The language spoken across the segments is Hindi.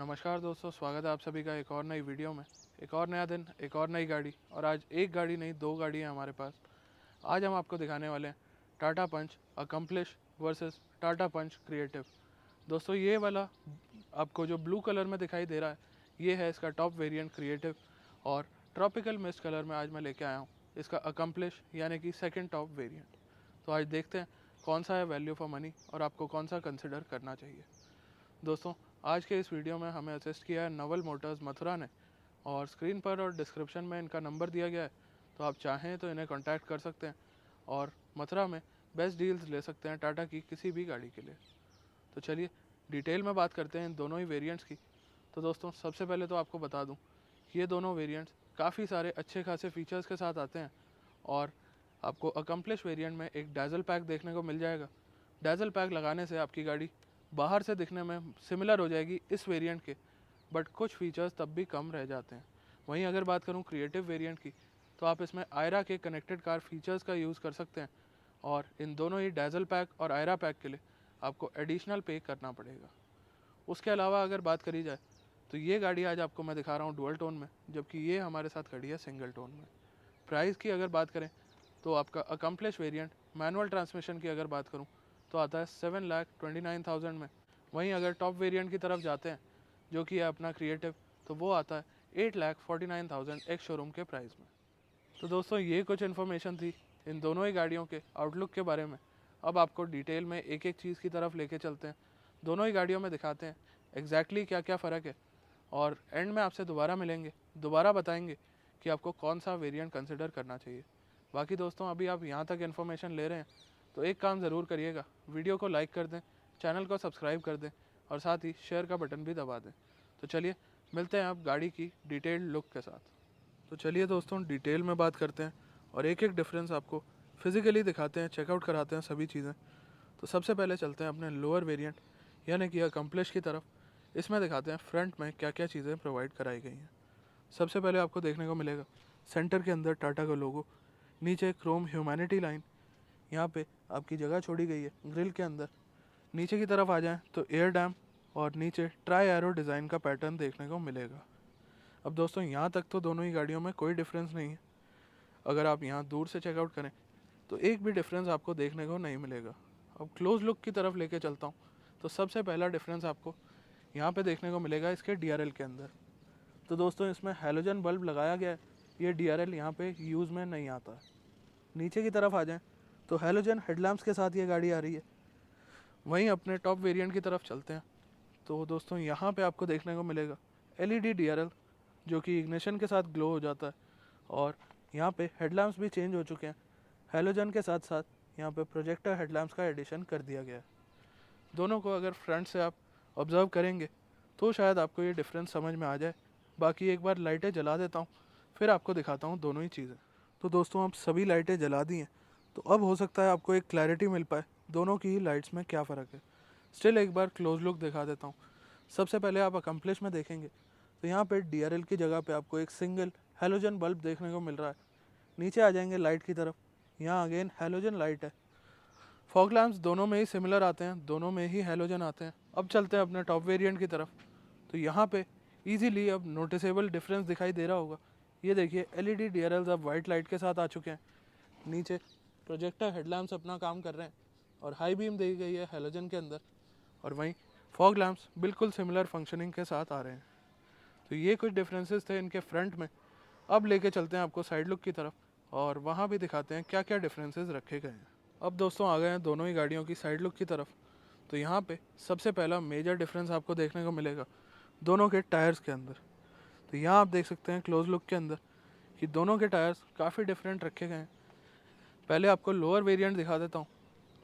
नमस्कार दोस्तों, स्वागत है आप सभी का एक और नई वीडियो में। एक और नया दिन, एक और नई गाड़ी, और आज एक गाड़ी नहीं दो गाड़ी हैं हमारे पास। आज हम आपको दिखाने वाले हैं टाटा पंच अकम्प्लिश वर्सेस टाटा पंच क्रिएटिव। दोस्तों ये वाला आपको जो ब्लू कलर में दिखाई दे रहा है, ये है इसका टॉप वेरिएंट क्रिएटिव, और ट्रॉपिकल मिस्ट कलर में आज मैं लेके आया हूँ इसका अकम्प्लिश यानी कि सेकेंड टॉप वेरिएंट। तो आज देखते हैं कौन सा है वैल्यू फॉर मनी और आपको कौन सा कंसिडर करना चाहिए। दोस्तों आज के इस वीडियो में हमें असिस्ट किया है नवल मोटर्स मथुरा ने, और स्क्रीन पर और डिस्क्रिप्शन में इनका नंबर दिया गया है, तो आप चाहें तो इन्हें कांटेक्ट कर सकते हैं और मथुरा में बेस्ट डील्स ले सकते हैं टाटा की किसी भी गाड़ी के लिए। तो चलिए डिटेल में बात करते हैं इन दोनों ही वेरिएंट्स की। तो दोस्तों सबसे पहले तो आपको बता दूं कि ये दोनों वेरिएंट्स काफ़ी सारे अच्छे खासे फीचर्स के साथ आते हैं, और आपको अकम्प्लिश वेरिएंट में एक डैजल पैक देखने को मिल जाएगा। डैजल पैक लगाने से आपकी गाड़ी बाहर से दिखने में सिमिलर हो जाएगी इस वेरिएंट के, बट कुछ फीचर्स तब भी कम रह जाते हैं। वहीं अगर बात करूं क्रिएटिव वेरिएंट की, तो आप इसमें आयरा के कनेक्टेड कार फीचर्स का यूज़ कर सकते हैं, और इन दोनों ही डैजल पैक और आयरा पैक के लिए आपको एडिशनल पे करना पड़ेगा। उसके अलावा अगर बात करी जाए तो ये गाड़ी आज आपको मैं दिखा रहा हूँ डुअल टोन में, जबकि ये हमारे साथ खड़ी है सिंगल टोन में। प्राइस की अगर बात करें तो आपका अकम्प्लिश वेरिएंट मैनुअल ट्रांसमिशन की अगर बात करूं तो आता है 7,29,000 में। वहीं अगर टॉप वेरिएंट की तरफ जाते हैं जो कि है अपना क्रिएटिव, तो वो आता है 8,49,000 एक शोरूम के प्राइस में। तो दोस्तों ये कुछ इन्फॉर्मेशन थी इन दोनों ही गाड़ियों के आउटलुक के बारे में। अब आपको डिटेल में एक एक चीज़ की तरफ लेके चलते हैं, दोनों ही गाड़ियों में दिखाते हैं एग्जैक्टली क्या क्या फ़र्क है, और एंड में आपसे दोबारा मिलेंगे, दोबारा बताएंगे कि आपको कौन सा वेरिएंट कंसिडर करना चाहिए। बाकी दोस्तों अभी आप यहाँ तक इन्फॉर्मेशन ले रहे हैं तो एक काम ज़रूर करिएगा, वीडियो को लाइक कर दें, चैनल को सब्सक्राइब कर दें, और साथ ही शेयर का बटन भी दबा दें। तो चलिए मिलते हैं आप गाड़ी की डिटेल्ड लुक के साथ। तो चलिए दोस्तों डिटेल में बात करते हैं और एक एक डिफरेंस आपको फिजिकली दिखाते हैं, चेकआउट कराते हैं सभी चीज़ें। तो सबसे पहले चलते हैं अपने लोअर वेरिएंट यानी कि अकम्प्लिश की तरफ। इसमें दिखाते हैं फ्रंट में क्या क्या चीज़ें प्रोवाइड कराई गई हैं। सबसे पहले आपको देखने को मिलेगा सेंटर के अंदर टाटा का लोगो, नीचे क्रोम ह्यूमैनिटी लाइन, यहाँ पे आपकी जगह छोड़ी गई है ग्रिल के अंदर। नीचे की तरफ आ जाएं तो एयर डैम और नीचे ट्राई एरो डिज़ाइन का पैटर्न देखने को मिलेगा। अब दोस्तों यहाँ तक तो दोनों ही गाड़ियों में कोई डिफरेंस नहीं है। अगर आप यहाँ दूर से चेकआउट करें तो एक भी डिफरेंस आपको देखने को नहीं मिलेगा। अब क्लोज लुक की तरफ लेके चलता हूँ, तो सबसे पहला डिफरेंस आपको यहाँ पे देखने को मिलेगा इसके डीआरएल के अंदर। तो दोस्तों इसमें हैलोजन बल्ब लगाया गया है, ये डीआरएल यहाँ पे यूज़ में नहीं आता है। नीचे की तरफ आ जाएं तो हैलोजन हेडलैम्प्स के साथ ये गाड़ी आ रही है। वहीं अपने टॉप वेरिएंट की तरफ चलते हैं, तो दोस्तों यहाँ पे आपको देखने को मिलेगा एलईडी डीआरएल जो कि इग्निशन के साथ ग्लो हो जाता है, और यहाँ पे हेडलैम्प्स भी चेंज हो चुके हैं। हैलोजन के साथ साथ यहाँ पे प्रोजेक्टर हेडलैम्प्स का एडिशन कर दिया गया है। दोनों को अगर फ्रंट से आप ऑब्जर्व करेंगे तो शायद आपको ये डिफरेंस समझ में आ जाए। बाकी एक बार लाइटें जला देता हूँ, फिर आपको दिखाता हूँ दोनों ही चीज़ें। तो दोस्तों आप सभी लाइटें जला दी हैं, तो अब हो सकता है आपको एक क्लैरिटी मिल पाए दोनों की ही लाइट्स में क्या फ़र्क है। स्टिल एक बार क्लोज लुक दिखा देता हूँ। सबसे पहले आप अकम्प्लिश में देखेंगे तो यहाँ पे डीआरएल की जगह पे आपको एक सिंगल हैलोजन बल्ब देखने को मिल रहा है। नीचे आ जाएंगे लाइट की तरफ, यहाँ अगेन हैलोजन लाइट है। फॉग लैम्प्स दोनों में ही सिमिलर आते हैं, दोनों में ही हैलोजन आते हैं। अब चलते हैं अपने टॉप वेरिएंट की तरफ, तो यहाँ पे इजीली अब नोटिसेबल डिफरेंस दिखाई दे रहा होगा। ये देखिए एलईडी डीआरएल्स अब वाइट लाइट के साथ आ चुके हैं। नीचे प्रोजेक्टर हेडलैम्प्स अपना काम कर रहे हैं, और हाई बीम दी गई है हैलोजन के अंदर, और वहीं फॉग लैम्प्स बिल्कुल सिमिलर फंक्शनिंग के साथ आ रहे हैं। तो ये कुछ डिफरेंसेस थे इनके फ्रंट में। अब लेके चलते हैं आपको साइड लुक की तरफ, और वहाँ भी दिखाते हैं क्या क्या डिफरेंसेस रखे गए हैं। अब दोस्तों आ गए हैं दोनों ही गाड़ियों की साइड लुक की तरफ। तो यहाँ पे सबसे पहला मेजर डिफरेंस आपको देखने को मिलेगा दोनों के टायर्स के अंदर। तो यहाँ आप देख सकते हैं क्लोज लुक के अंदर कि दोनों के टायर्स काफ़ी डिफरेंट रखे गए हैं। पहले आपको लोअर वेरिएंट दिखा देता हूँ।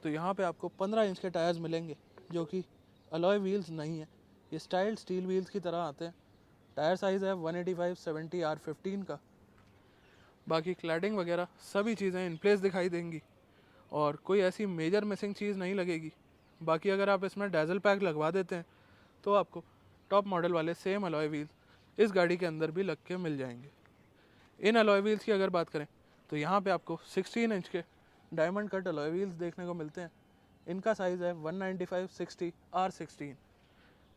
तो यहाँ पे आपको 15 इंच के टायर्स मिलेंगे जो कि अलॉय व्हील्स नहीं है, ये स्टाइल्ड स्टील व्हील्स की तरह आते हैं। टायर साइज़ है 185/70 R15 का। बाकी क्लैडिंग वगैरह सभी चीज़ें इन प्लेस दिखाई देंगी, और कोई ऐसी मेजर मिसिंग चीज़ नहीं लगेगी। बाकी अगर आप इसमें डैजल पैक लगवा देते हैं तो आपको टॉप मॉडल वाले सेम अलॉय व्हील्स इस गाड़ी के अंदर भी लग के मिल जाएंगे। इन अलॉय व्हील्स की अगर बात करें तो यहाँ पे आपको 16 इंच के डायमंड कट अलॉय व्हील्स देखने को मिलते हैं। इनका साइज़ है 195/60 R16।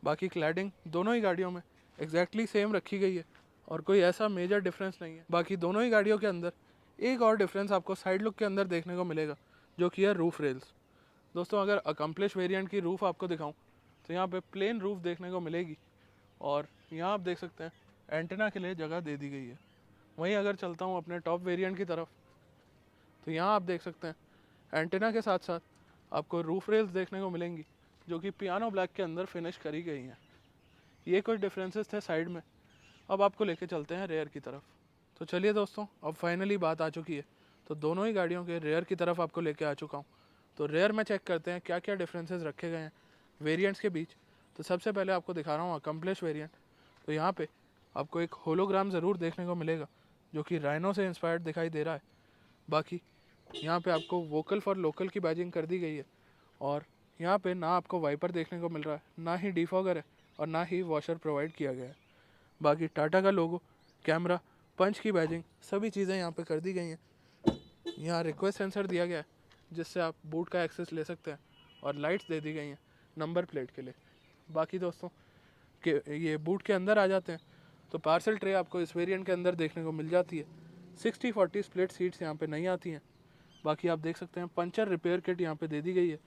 बाकी क्लैडिंग दोनों ही गाड़ियों में एग्जैक्टली सेम रखी गई है और कोई ऐसा मेजर डिफरेंस नहीं है। बाकी दोनों ही गाड़ियों के अंदर एक और डिफरेंस आपको साइड लुक के अंदर देखने को मिलेगा, जो कि है रूफ रेल्स। दोस्तों अगर अकम्प्लिश वेरिएंट की रूफ़ आपको दिखाऊं तो यहाँ पे प्लेन रूफ़ देखने को मिलेगी और यहाँ आप देख सकते हैं एंटेना के लिए जगह दे दी गई है। वहीं अगर चलता हूँ अपने टॉप वेरिएंट की तरफ तो यहाँ आप देख सकते हैं एंटेना के साथ साथ आपको रूफ रेल्स देखने को मिलेंगी, जो कि पियानो ब्लैक के अंदर फिनिश करी गई हैं। ये कुछ डिफरेंसेस थे साइड में। अब आपको लेके चलते हैं रेयर की तरफ। तो चलिए दोस्तों, अब फाइनली बात आ चुकी है, तो दोनों ही गाड़ियों के रेयर की तरफ आपको लेके आ चुका हूँ। तो रेयर में चेक करते हैं क्या क्या डिफरेंसेस रखे गए हैं वेरिएंट्स के बीच। तो सबसे पहले आपको दिखा रहा हूँ अकम्प्लिश वेरिएंट। तो यहाँ पे आपको एक होलोग्राम ज़रूर देखने को मिलेगा, जो कि राइनो से इंस्पायर्ड दिखाई दे रहा है। बाकी यहाँ पे आपको वोकल फॉर लोकल की बैजिंग कर दी गई है और यहाँ पे ना आपको वाइपर देखने को मिल रहा है, ना ही डिफॉगर है और ना ही वॉशर प्रोवाइड किया गया है। बाकी टाटा का लोगो, कैमरा, पंच की बैजिंग, सभी चीज़ें यहाँ पे कर दी गई हैं। यहाँ रिक्वेस्ट सेंसर दिया गया है जिससे आप बूट का एक्सेस ले सकते हैं और लाइट्स दे दी गई हैं नंबर प्लेट के लिए। बाकी दोस्तों कि ये बूट के अंदर आ जाते हैं तो पार्सल ट्रे आपको इस वेरिएंट के अंदर देखने को मिल जाती है। 60-40 स्प्लिट सीट्स यहाँ पे नहीं आती हैं। बाकी आप देख सकते हैं पंचर रिपेयर किट यहाँ पे दे दी गई है।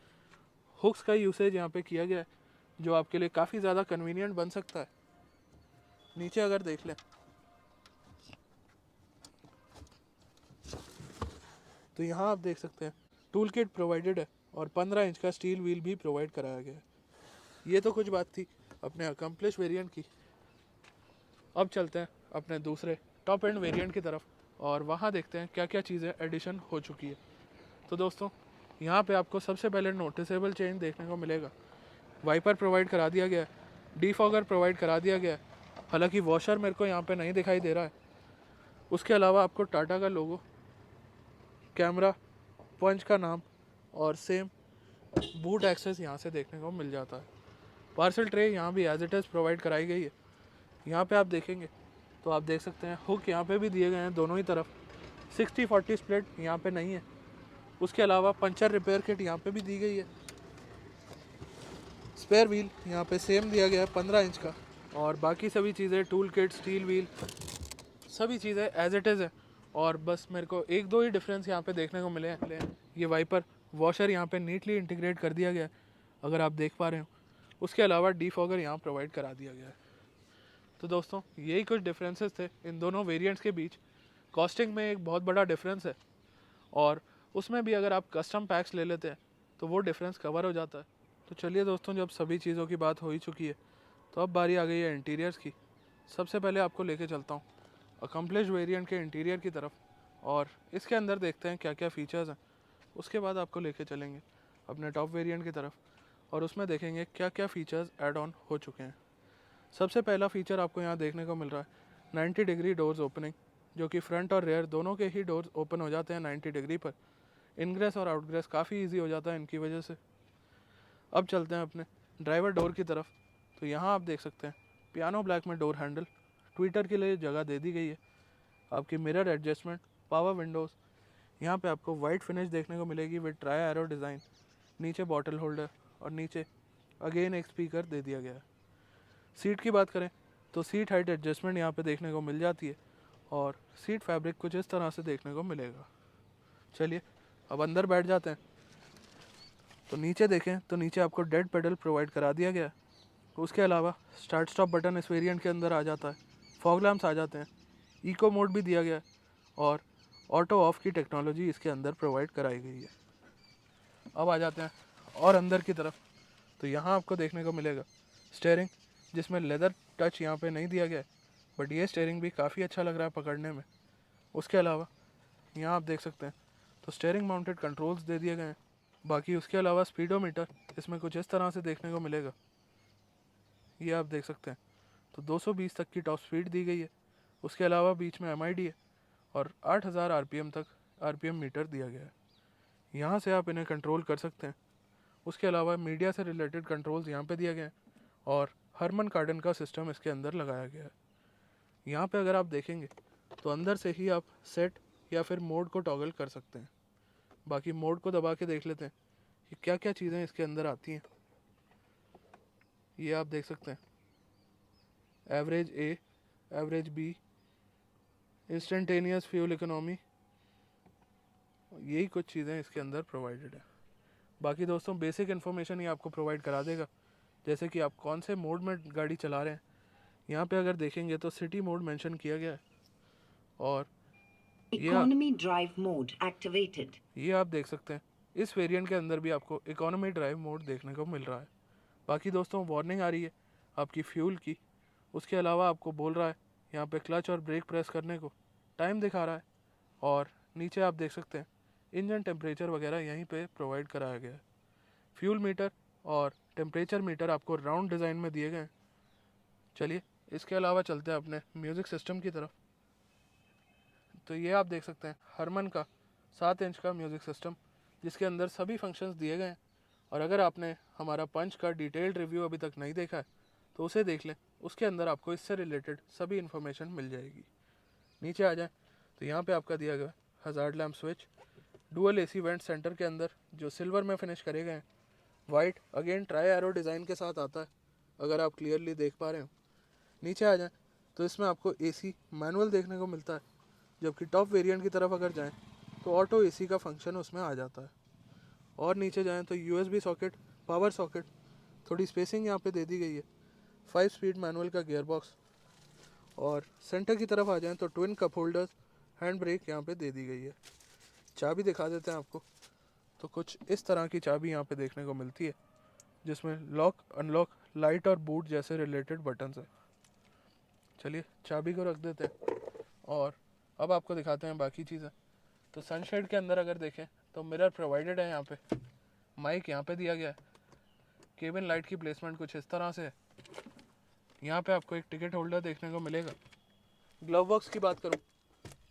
हुक्स का यूसेज यहाँ पे किया गया है, जो आपके लिए काफ़ी ज़्यादा कन्वीनियंट बन सकता है। नीचे अगर देख लें तो यहाँ आप देख सकते हैं टूल किट प्रोवाइडेड है और 15 इंच का स्टील व्हील भी प्रोवाइड कराया गया है। ये तो कुछ बात थी अपने अकम्प्लिश वेरिएंट की। अब चलते हैं अपने दूसरे टॉप एंड वेरिएंट की तरफ और वहाँ देखते हैं क्या क्या चीज़ें एडिशन हो चुकी है। तो दोस्तों यहाँ पे आपको सबसे पहले नोटिसेबल चेंज देखने को मिलेगा। वाइपर प्रोवाइड करा दिया गया है, डीफॉगर प्रोवाइड करा दिया गया है, हालांकि वॉशर मेरे को यहाँ पे नहीं दिखाई दे रहा है। उसके अलावा आपको टाटा का लोगो, कैमरा, पंच का नाम और सेम बूट एक्सेस यहाँ से देखने को मिल जाता है। पार्सल ट्रे यहाँ भी एज इट इज़ प्रोवाइड कराई गई है। यहाँ पे आप देखेंगे तो आप देख सकते हैं हुक यहाँ पे भी दिए गए हैं दोनों ही तरफ। 60-40 स्प्लिट यहाँ पे नहीं है। उसके अलावा पंचर रिपेयर किट यहाँ पे भी दी गई है। स्पेयर व्हील यहाँ पे सेम दिया गया है 15 इंच का और बाकी सभी चीज़ें टूल किट, स्टील व्हील, सभी चीज़ें एज इट इज़ है। और बस मेरे को एक दो ही डिफरेंस यहाँ पे देखने को मिले हैं। ये वाइपर वॉशर यहाँ पे नीटली इंटीग्रेट कर दिया गया है, अगर आप देख पा रहे हो। उसके अलावा डीफॉगर यहाँ प्रोवाइड करा दिया गया है। तो दोस्तों यही कुछ डिफरेंसेस थे इन दोनों वेरिएंट्स के बीच। कॉस्टिंग में एक बहुत बड़ा डिफरेंस है और उसमें भी अगर आप कस्टम पैक्स ले लेते हैं तो वो डिफरेंस कवर हो जाता है। तो चलिए दोस्तों, जब सभी चीज़ों की बात हो ही चुकी है तो अब बारी आ गई है इंटीरियर्स की। सबसे पहले आपको लेके चलता हूँ अकम्प्लिश वेरिएंट के इंटीरियर की तरफ और इसके अंदर देखते हैं क्या क्या फ़ीचर्स हैं। उसके बाद आपको लेके चलेंगे अपने टॉप वेरिएंट की तरफ और उसमें देखेंगे क्या क्या फ़ीचर्स ऐड ऑन हो चुके हैं। सबसे पहला फ़ीचर आपको यहाँ देखने को मिल रहा है 90 डिग्री डोर्स ओपनिंग, जो कि फ्रंट और रेयर दोनों के ही डोर्स ओपन हो जाते हैं 90 डिग्री पर। इनग्रेस और आउटग्रेस काफ़ी ईजी हो जाता है इनकी वजह से। अब चलते हैं अपने ड्राइवर डोर की तरफ। तो यहाँ आप देख सकते हैं पियानो ब्लैक में डोर हैंडल, ट्विटर के लिए जगह दे दी गई है। आपकी मिरर एडजस्टमेंट, पावर विंडोज़, यहाँ पे आपको वाइट फिनिश देखने को मिलेगी विद ट्राई एरो डिज़ाइन। नीचे बॉटल होल्डर और नीचे अगेन एक स्पीकर दे दिया गया है। सीट की बात करें तो सीट हाइट एडजस्टमेंट यहाँ पे देखने को मिल जाती है और सीट फैब्रिक कुछ इस तरह से देखने को मिलेगा। चलिए अब अंदर बैठ जाते हैं। तो नीचे देखें तो नीचे आपको डेड पेडल प्रोवाइड करा दिया गया है। उसके अलावा स्टार्ट स्टॉप बटन इस वेरिएंट के अंदर आ जाता है, फॉग लैम्प्स आ जाते हैं, इको मोड भी दिया गया है और ऑटो ऑफ की टेक्नोलॉजी इसके अंदर प्रोवाइड कराई गई है। अब आ जाते हैं और अंदर की तरफ। तो यहाँ आपको देखने को मिलेगा स्टेयरिंग, जिसमें लेदर टच यहाँ पे नहीं दिया गया है, बट ये स्टेयरिंग भी काफ़ी अच्छा लग रहा है पकड़ने में। उसके अलावा यहाँ आप देख सकते हैं तो स्टेयरिंग माउंटेड कंट्रोल्स दे दिए गए हैं। बाकी उसके अलावा स्पीडोमीटर इसमें कुछ इस तरह से देखने को मिलेगा, ये आप देख सकते हैं। तो 220 तक की टॉप स्पीड दी गई है। उसके अलावा बीच में MID है और 8000 RPM तक RPM मीटर दिया गया है, यहाँ से आप इन्हें कंट्रोल कर सकते हैं। उसके अलावा मीडिया से रिलेटेड कंट्रोल्स यहाँ पे दिए गए हैं और हरमन कार्डन का सिस्टम इसके अंदर लगाया गया है। यहाँ पे अगर आप देखेंगे तो अंदर से ही आप सेट या फिर मोड को टॉगल कर सकते हैं। बाकी मोड को दबा के देख लेते हैं कि क्या क्या चीज़ें इसके अंदर आती हैं। ये आप देख सकते हैं, average A, average B, instantaneous fuel economy, यही कुछ चीज़ें इसके अंदर प्रोवाइडेड है। बाकी दोस्तों बेसिक इन्फॉर्मेशन ये आपको प्रोवाइड करा देगा, जैसे कि आप कौन से मोड में गाड़ी चला रहे हैं। यहाँ पे अगर देखेंगे तो सिटी मोड मेंशन किया गया है, और इकोनॉमी ड्राइव मोड एक्टिवेटेड, ये आप देख सकते हैं इस वेरिएंट के अंदर भी आपको इकोनॉमी ड्राइव मोड देखने को मिल रहा है। बाकी दोस्तों वार्निंग आ रही है आपकी फ्यूल की, उसके अलावा आपको बोल रहा है यहाँ पे क्लच और ब्रेक प्रेस करने को, टाइम दिखा रहा है, और नीचे आप देख सकते हैं इंजन टेम्परेचर वगैरह यहीं पे प्रोवाइड कराया गया है। फ्यूल मीटर और टेम्परेचर मीटर आपको राउंड डिज़ाइन में दिए गए हैं। चलिए इसके अलावा चलते हैं अपने म्यूज़िक सिस्टम की तरफ। तो ये आप देख सकते हैं हरमन का 7 इंच का म्यूज़िक सिस्टम, जिसके अंदर सभी फंक्शंस दिए गए हैं। और अगर आपने हमारा पंच का डिटेल्ड रिव्यू अभी तक नहीं देखा है तो उसे देख लें, उसके अंदर आपको इससे रिलेटेड सभी इन्फॉर्मेशन मिल जाएगी। नीचे आ जाए तो यहाँ पे आपका दिया गया hazard lamp switch, dual AC vent centre के अंदर जो सिल्वर में फिनिश करे गए हैं, white again try arrow design के साथ आता है, अगर आप क्लियरली देख पा रहे हो। नीचे आ जाए तो इसमें आपको एसी मैनुअल देखने को मिलता है, जबकि टॉप वेरिएंट की तरफ अगर जाएं तो ऑटो एसी का फंक्शन उसमें आ जाता है। और नीचे जाएं तो यूएसबी सॉकेट, पावर सॉकेट, थोड़ी स्पेसिंग यहाँ पे दे दी गई है, 5 स्पीड मैनुअल का गियर बॉक्स, और सेंटर की तरफ आ जाएं तो twin cup holders, hand brake यहाँ पे दे दी गई है। चाबी दिखा देते हैं आपको, तो कुछ इस तरह की चाबी यहाँ पे देखने को मिलती है, जिसमें लॉक, अनलॉक, लाइट और बूट जैसे रिलेटेड बटन्स हैं। चलिए चाबी को रख देते हैं और अब आपको दिखाते हैं बाकी चीज़ें। तो सनशेड के अंदर अगर देखें तो मिरर प्रोवाइडेड है, यहाँ पे माइक यहाँ पे दिया गया है, केबिन लाइट की प्लेसमेंट कुछ इस तरह से है। यहाँ पे आपको एक टिकट होल्डर देखने को मिलेगा। ग्लव बॉक्स की बात करूँ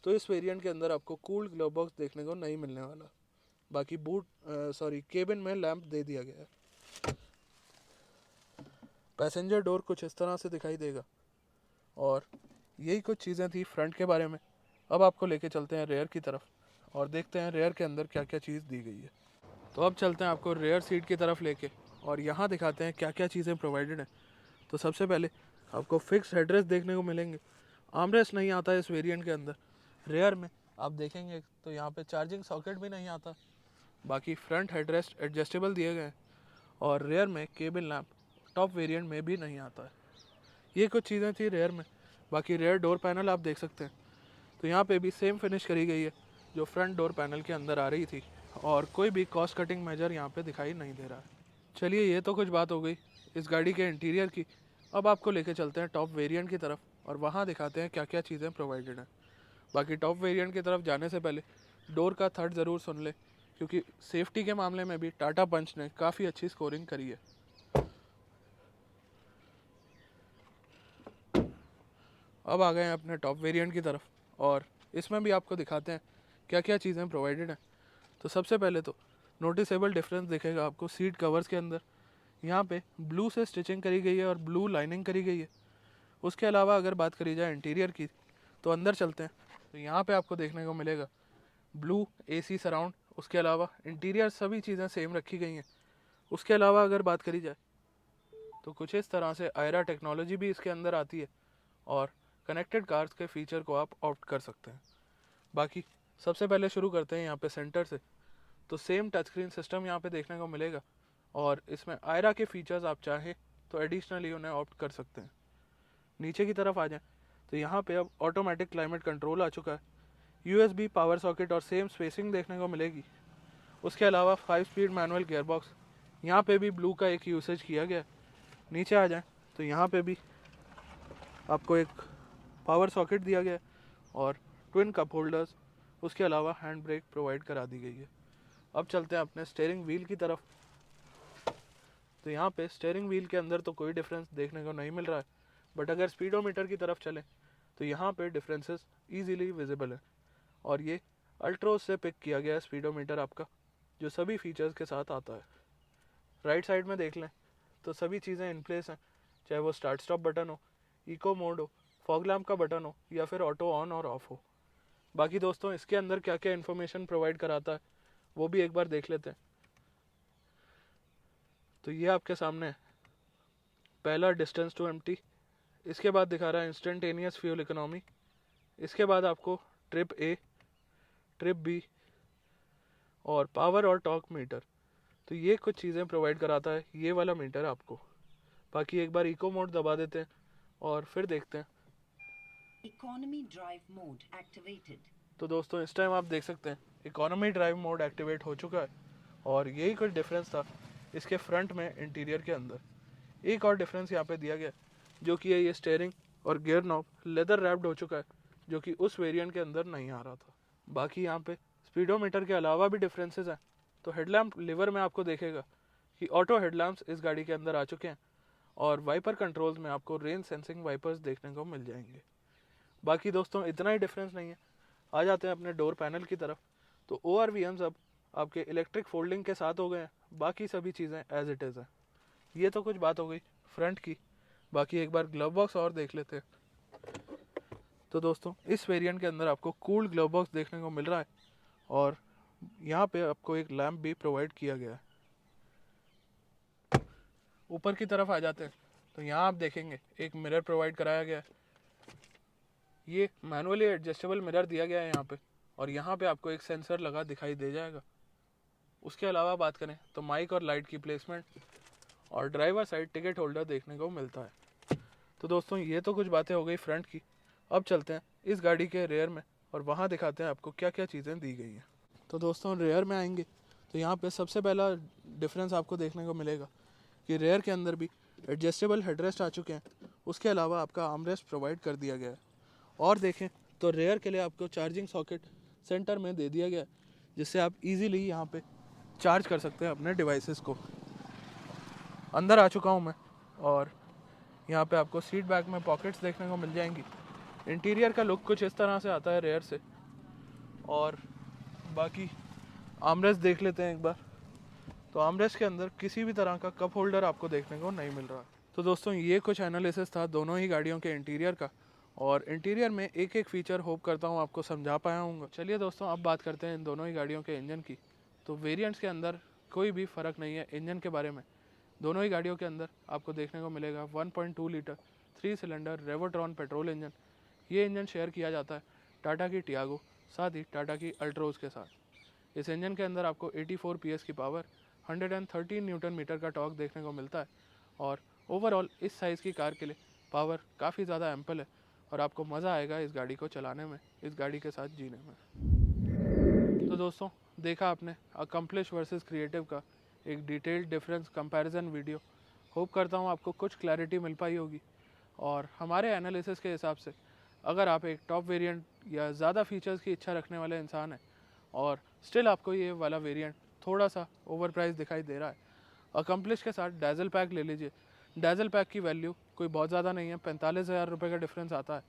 तो इस वेरिएंट के अंदर आपको कूल्ड ग्लव बॉक्स देखने को नहीं मिलने वाला, बाकी केबिन में लैंप दे दिया गया है। पैसेंजर डोर कुछ इस तरह से दिखाई देगा। और यही कुछ चीज़ें थी फ्रंट के बारे में। अब आपको लेके चलते हैं रेयर की तरफ और देखते हैं रेयर के अंदर क्या क्या चीज़ दी गई है। तो अब चलते हैं आपको रेयर सीट की तरफ लेके और यहाँ दिखाते हैं क्या क्या चीज़ें प्रोवाइडेड हैं। तो सबसे पहले आपको फिक्स हेडरेस्ट देखने को मिलेंगे। आर्मरेस्ट नहीं आता है इस वेरिएंट के अंदर। रेयर में आप देखेंगे तो यहाँ पे चार्जिंग सॉकेट भी नहीं आता। बाकी फ्रंट हेडरेस्ट एडजस्टेबल दिए गए हैं और रेयर में केबिन लैंप टॉप वेरिएंट में भी नहीं आता है। ये कुछ चीज़ें थी रेयर में। बाकी रेयर डोर पैनल आप देख सकते हैं, तो यहाँ पे भी सेम फिनिश करी गई है जो फ्रंट डोर पैनल के अंदर आ रही थी, और कोई भी कॉस्ट कटिंग मेजर यहाँ पे दिखाई नहीं दे रहा है। चलिए ये तो कुछ बात हो गई इस गाड़ी के इंटीरियर की। अब आपको लेके चलते हैं टॉप वेरिएंट की तरफ और वहाँ दिखाते हैं क्या क्या चीज़ें प्रोवाइडेड हैं। बाकी टॉप वेरिएंट की तरफ जाने से पहले डोर का थर्ड ज़रूर सुन ले, क्योंकि सेफ्टी के मामले में भी टाटा पंच ने काफ़ी अच्छी स्कोरिंग करी है। अब आ गए हैं अपने टॉप वेरिएंट की तरफ और इसमें भी आपको दिखाते हैं क्या क्या चीज़ें प्रोवाइडेड हैं। तो सबसे पहले तो नोटिसेबल डिफरेंस दिखेगा आपको सीट कवर्स के अंदर। यहाँ पे ब्लू से स्टिचिंग करी गई है और ब्लू लाइनिंग करी गई है। उसके अलावा अगर बात करी जाए इंटीरियर की तो अंदर चलते हैं, तो यहाँ पे आपको देखने को मिलेगा ब्लू एसी सराउंड। उसके अलावा इंटीरियर सभी चीज़ें सेम रखी गई हैं। उसके अलावा अगर बात करी जाए तो कुछ इस तरह से आयरा टेक्नोलॉजी भी इसके अंदर आती है और कनेक्टेड कार्स के फीचर को आप ऑप्ट कर सकते हैं। बाकी सबसे पहले शुरू करते हैं यहाँ पे सेंटर से। तो सेम टच स्क्रीन सिस्टम यहाँ पे देखने को मिलेगा और इसमें आयरा के फीचर्स आप चाहें तो एडिशनली उन्हें ऑप्ट कर सकते हैं। नीचे की तरफ आ जाएं तो यहाँ पे अब ऑटोमेटिक क्लाइमेट कंट्रोल आ चुका है, यूएसबी पावर सॉकेट और सेम स्पेसिंग देखने को मिलेगी। उसके अलावा 5 स्पीड मैनुअल गियर बॉक्स, यहाँ पे भी ब्लू का एक यूसेज किया गया है। नीचे आ जाएं तो यहाँ पे भी आपको एक पावर सॉकेट दिया गया है और ट्विन कप होल्डर्स, उसके अलावा हैंड ब्रेक प्रोवाइड करा दी गई है। अब चलते हैं अपने स्टीयरिंग व्हील की तरफ। तो यहाँ पे स्टीयरिंग व्हील के अंदर तो कोई डिफरेंस देखने को नहीं मिल रहा है, बट अगर स्पीडोमीटर की तरफ चलें तो यहाँ पे डिफरेंसेस ईजीली विजिबल है और ये अल्ट्रोज से पिक किया गया है स्पीडोमीटर आपका, जो सभी फीचर्स के साथ आता है। राइट साइड में देख लें तो सभी चीज़ें इन प्लेस हैं, चाहे वो स्टार्ट स्टॉप बटन हो, इको मोड हो, फॉग लैम्प का बटन हो या फिर ऑटो ऑन और ऑफ हो। बाकी दोस्तों इसके अंदर क्या क्या इन्फॉर्मेशन प्रोवाइड कराता है वो भी एक बार देख लेते हैं। तो ये आपके सामने पहला डिस्टेंस टू एम्प्टी, इसके बाद दिखा रहा है इंस्टेंटेनियस फ्यूल इकोनॉमी, इसके बाद आपको ट्रिप ए, ट्रिप बी और पावर और टॉर्क मीटर। तो ये कुछ चीज़ें प्रोवाइड कराता है ये वाला मीटर आपको। बाकी एक बार इको मोड दबा देते हैं और फिर देखते हैं। Economy drive mode activated. तो दोस्तों इस टाइम आप देख सकते हैं इकोनॉमी ड्राइव मोड एक्टिवेट हो चुका है और यही कुछ डिफरेंस था इसके फ्रंट में इंटीरियर के अंदर। एक और डिफरेंस यहाँ पे दिया गया जो कि है ये स्टीयरिंग और गियर नॉब लेदर रैप्ड हो चुका है, जो कि उस वेरिएंट के अंदर नहीं आ रहा था। बाकी यहाँ पे स्पीडोमीटर के अलावा भी डिफरेंसेस हैं। तो हेडलैम्प लीवर में आपको देखेगा कि ऑटो हेडलैम्प्स इस गाड़ी के अंदर आ चुके हैं और वाइपर कंट्रोल्स में आपको रेन सेंसिंग वाइपर्स देखने को मिल जाएंगे। बाकी दोस्तों इतना ही डिफरेंस नहीं है। आ जाते हैं अपने डोर पैनल की तरफ। तो ORVMs अब आपके इलेक्ट्रिक फोल्डिंग के साथ हो गए हैं, बाकी सभी चीज़ें एज इट इज़ हैं। ये तो कुछ बात हो गई फ्रंट की। बाकी एक बार ग्लव बॉक्स और देख लेते हैं। तो दोस्तों इस वेरिएंट के अंदर आपको कूल्ड ग्लव बॉक्स देखने को मिल रहा है और यहाँ पे आपको एक लैंप भी प्रोवाइड किया गया है। ऊपर की तरफ आ जाते हैं तो यहाँ आप देखेंगे एक मिरर प्रोवाइड कराया गया है। ये मैनुअली एडजस्टेबल मिरर दिया गया है यहाँ पे और यहाँ पे आपको एक सेंसर लगा दिखाई दे जाएगा। उसके अलावा बात करें तो माइक और लाइट की प्लेसमेंट और ड्राइवर साइड टिकट होल्डर देखने को मिलता है। तो दोस्तों ये तो कुछ बातें हो गई फ्रंट की। अब चलते हैं इस गाड़ी के रेयर में और वहाँ दिखाते हैं आपको क्या क्या चीज़ें दी गई हैं। तो दोस्तों रेयर में आएंगे तो यहाँ पे सबसे पहला डिफरेंस आपको देखने को मिलेगा कि रेयर के अंदर भी एडजस्टेबल हेडरेस्ट आ चुके हैं। उसके अलावा आपका आर्मरेस्ट प्रोवाइड कर दिया गया है। और देखें तो रेयर के लिए आपको चार्जिंग सॉकेट सेंटर में दे दिया गया है, जिससे आप इजीली यहाँ पे चार्ज कर सकते हैं अपने डिवाइसेस को। अंदर आ चुका हूँ मैं और यहाँ पे आपको सीट बैक में पॉकेट्स देखने को मिल जाएंगी। इंटीरियर का लुक कुछ इस तरह से आता है रेयर से। और बाकी आर्मरेस्ट देख लेते हैं एक बार। तो आर्मरेस्ट के अंदर किसी भी तरह का कप होल्डर आपको देखने को नहीं मिल रहा। तो दोस्तों ये कुछ एनालिसिस था दोनों ही गाड़ियों के इंटीरियर का और इंटीरियर में एक एक फीचर होप करता हूँ आपको समझा पाया हूँ। चलिए दोस्तों अब बात करते हैं इन दोनों ही गाड़ियों के इंजन की। तो वेरिएंट्स के अंदर कोई भी फ़र्क नहीं है इंजन के बारे में। दोनों ही गाड़ियों के अंदर आपको देखने को मिलेगा 1.2 litre 3 cylinder Revotron petrol engine. ये इंजन शेयर किया जाता है टाटा की टियागो साथ ही टाटा की अल्ट्रोज के साथ। इस इंजन के अंदर आपको 84 PS की पावर 113 न्यूटन मीटर का टॉर्क देखने को मिलता है और ओवरऑल इस साइज़ की कार के लिए पावर काफ़ी ज़्यादा एम्पल है और आपको मज़ा आएगा इस गाड़ी को चलाने में, इस गाड़ी के साथ जीने में। तो दोस्तों देखा आपने अकम्प्लिश वर्सेस क्रिएटिव का एक detailed difference comparison video. Hope करता हूँ आपको कुछ क्लैरिटी मिल पाई होगी और हमारे एनालिसिस के हिसाब से अगर आप एक टॉप वेरिएंट या ज़्यादा फीचर्स की इच्छा रखने वाले इंसान हैं और स्टिल आपको ये वाला वेरिएंट थोड़ा सा ओवर प्राइस दिखाई दे रहा है, अकम्प्लिश के साथ डैज़ल पैक ले लीजिए। डैज़ल पैक की वैल्यू कोई बहुत ज़्यादा नहीं है, 45,000 रुपये का डिफरेंस आता है,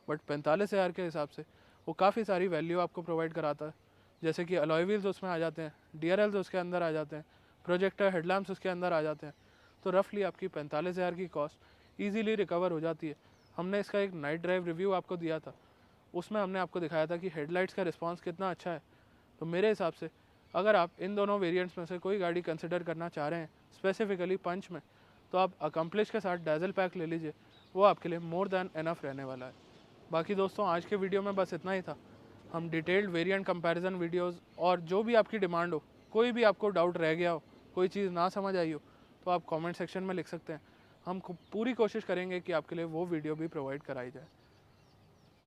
बट 45,000 के हिसाब से वो काफ़ी सारी वैल्यू आपको प्रोवाइड कराता है। जैसे कि अलॉय व्हील्स उसमें आ जाते हैं, DRLs उसके अंदर आ जाते हैं, प्रोजेक्टर हेडलैम्प्स उसके अंदर आ जाते हैं। तो रफली आपकी 45,000 की कॉस्ट ईजीली रिकवर हो जाती है। हमने इसका एक नाइट ड्राइव रिव्यू आपको दिया था, उसमें हमने आपको दिखाया था कि हेडलाइट्स का रिस्पांस कितना अच्छा है। तो मेरे हिसाब से अगर आप इन दोनों वेरिएंट्स में से कोई गाड़ी कंसिडर करना चाह रहे हैं स्पेसिफिकली पंच में, तो आप अकम्प्लिश के साथ डैज़ल पैक ले लीजिए, वो आपके लिए मोर दैन इनफ रहने वाला है। बाकी दोस्तों आज के वीडियो में बस इतना ही था। हम डिटेल्ड वेरिएंट कंपैरिजन वीडियोस और जो भी आपकी डिमांड हो, कोई भी आपको डाउट रह गया हो, कोई चीज़ ना समझ आई हो, तो आप कमेंट सेक्शन में लिख सकते हैं। हम पूरी कोशिश करेंगे कि आपके लिए वो वीडियो भी प्रोवाइड कराई जाए।